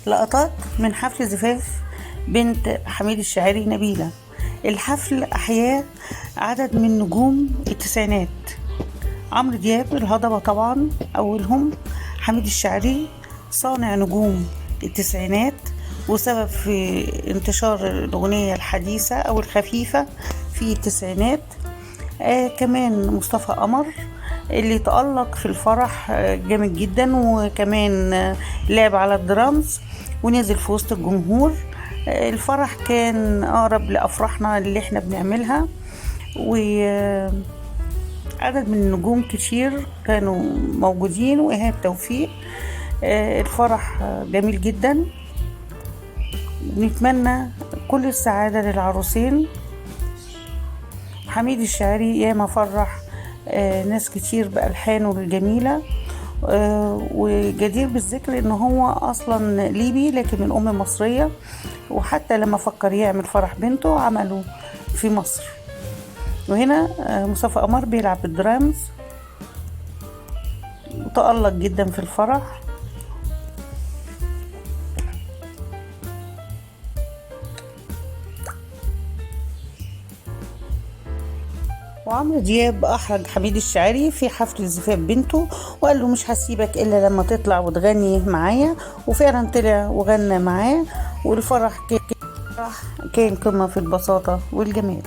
لقطات من حفل زفاف بنت حميد الشاعري نبيلة. الحفل أحياه عدد من نجوم التسعينات: عمرو دياب، الهضبة طبعا أولهم، حميد الشاعري صانع نجوم التسعينات وسبب في انتشار الأغنية الحديثة أو الخفيفة في التسعينات. كمان مصطفى قمر اللي تألق في الفرح جامد جدا، وكمان لعب على الدرامز ونزل في وسط الجمهور. الفرح كان أقرب لأفراحنا اللي احنا بنعملها، وعدد من النجوم كتير كانوا موجودين وإيهاب توفيق. الفرح جميل جدا، نتمنى كل السعادة للعروسين. حميد الشاعري ياما فرح ناس كتير بألحانه الجميلة، وجدير بالذكر ان هو اصلا ليبي لكن من ام مصرية، وحتى لما فكر يعمل فرح بنته عمله في مصر. وهنا مصطفى قمر بيلعب بالدرامز وتألق جدا في الفرح. وعمرو دياب أحرج حميد الشاعري في حفل زفاف بنته وقال له مش هسيبك إلا لما تطلع وتغني معايا، وفعلا طلع وغنى معاه، والفرح كان قمة في البساطة والجمال.